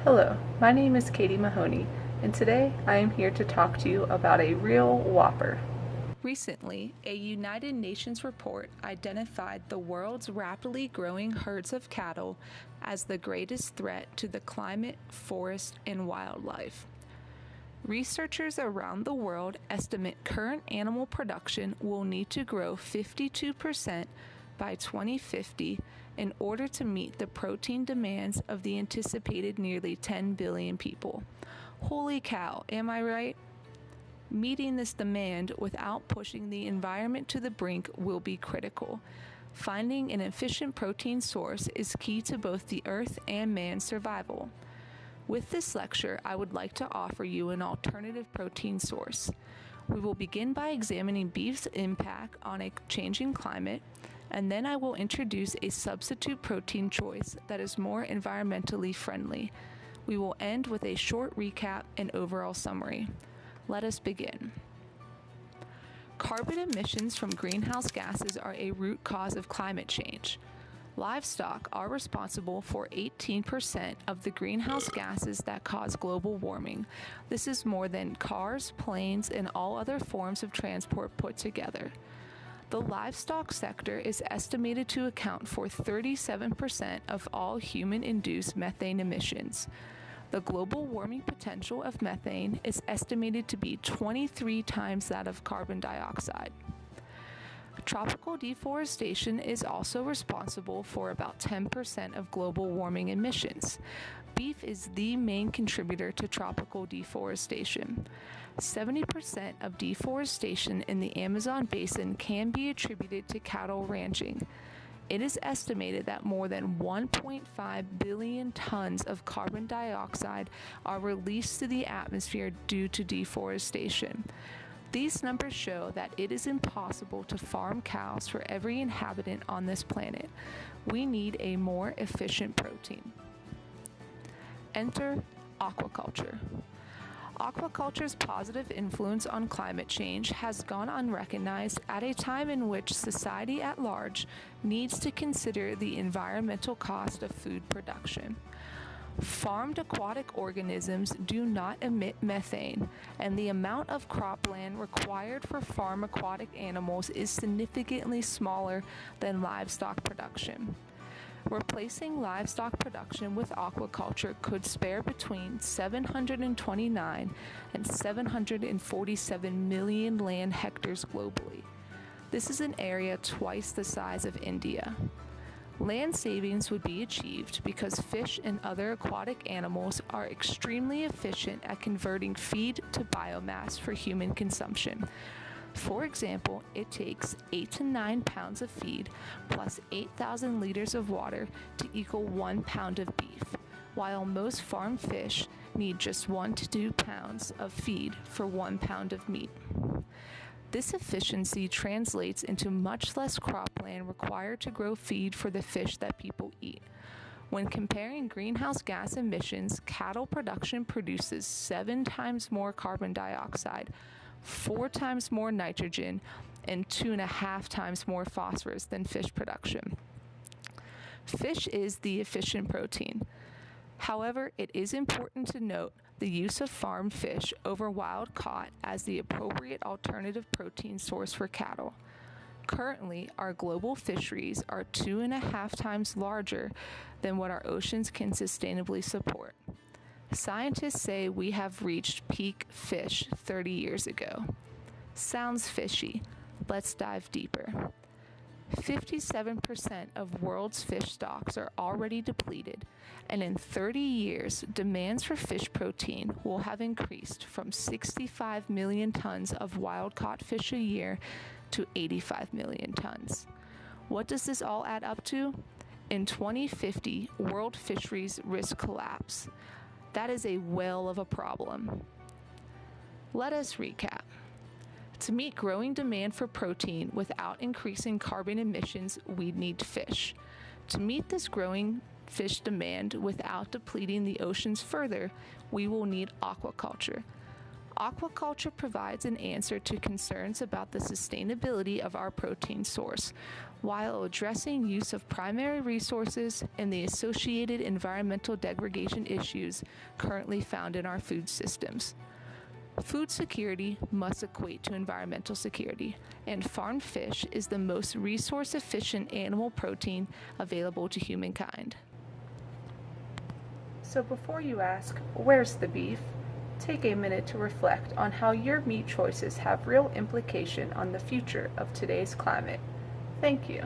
Hello, my name is Katie Mahoney, and today I am here to talk to you about a real whopper. Recently, a United Nations report identified the world's rapidly growing herds of cattle as the greatest threat to the climate, forest, and wildlife. Researchers around the world estimate current animal production will need to grow 52% by 2050 in order to meet the protein demands of the anticipated nearly 10 billion people. Holy cow, am I right? Meeting this demand without pushing the environment to the brink will be critical. Finding an efficient protein source is key to both the Earth and man's survival. With this lecture, I would like to offer you an alternative protein source. We will begin by examining beef's impact on a changing climate, and then I will introduce a substitute protein choice that is more environmentally friendly. We will end with a short recap and overall summary. Let us begin. Carbon emissions from greenhouse gases are a root cause of climate change. Livestock are responsible for 18% of the greenhouse gases that cause global warming. This is more than cars, planes, and all other forms of transport put together. The livestock sector is estimated to account for 37% of all human-induced methane emissions. The global warming potential of methane is estimated to be 23 times that of carbon dioxide. Tropical deforestation is also responsible for about 10% of global warming emissions. Beef is the main contributor to tropical deforestation. 70% of deforestation in the Amazon basin can be attributed to cattle ranching. It is estimated that more than 1.5 billion tons of carbon dioxide are released to the atmosphere due to deforestation. These numbers show that it is impossible to farm cows for every inhabitant on this planet. We need a more efficient protein. Enter aquaculture. Aquaculture's positive influence on climate change has gone unrecognized at a time in which society at large needs to consider the environmental cost of food production. Farmed aquatic organisms do not emit methane, and the amount of cropland required for farm aquatic animals is significantly smaller than livestock production. Replacing livestock production with aquaculture could spare between 729 and 747 million land hectares globally. This is an area twice the size of India. Land savings would be achieved because fish and other aquatic animals are extremely efficient at converting feed to biomass for human consumption. For example, it takes 8 to 9 pounds of feed plus 8,000 liters of water to equal 1 pound of beef, while most farm fish need just 1 to 2 pounds of feed for 1 pound of meat. This efficiency translates into much less cropland required to grow feed for the fish that people eat. When comparing greenhouse gas emissions, cattle production produces 7 times more carbon dioxide, 4 times more nitrogen, and 2.5 times more phosphorus than fish production. Fish is the efficient protein. However, it is important to note the use of farmed fish over wild caught as the appropriate alternative protein source for cattle. Currently, our global fisheries are 2.5 times larger than what our oceans can sustainably support. Scientists say we have reached peak fish 30 years ago. Sounds fishy. Let's dive deeper. 57% of world's fish stocks are already depleted, and in 30 years, demands for fish protein will have increased from 65 million tons of wild-caught fish a year to 85 million tons. What does this all add up to? In 2050, world fisheries risk collapse. That is a whale of a problem. Let us recap. To meet growing demand for protein without increasing carbon emissions, we need fish. To meet this growing fish demand without depleting the oceans further, we will need aquaculture. Aquaculture provides an answer to concerns about the sustainability of our protein source, while addressing use of primary resources and the associated environmental degradation issues currently found in our food systems. Food security must equate to environmental security, and farmed fish is the most resource-efficient animal protein available to humankind. So before you ask, where's the beef? Take a minute to reflect on how your meat choices have real implication on the future of today's climate. Thank you.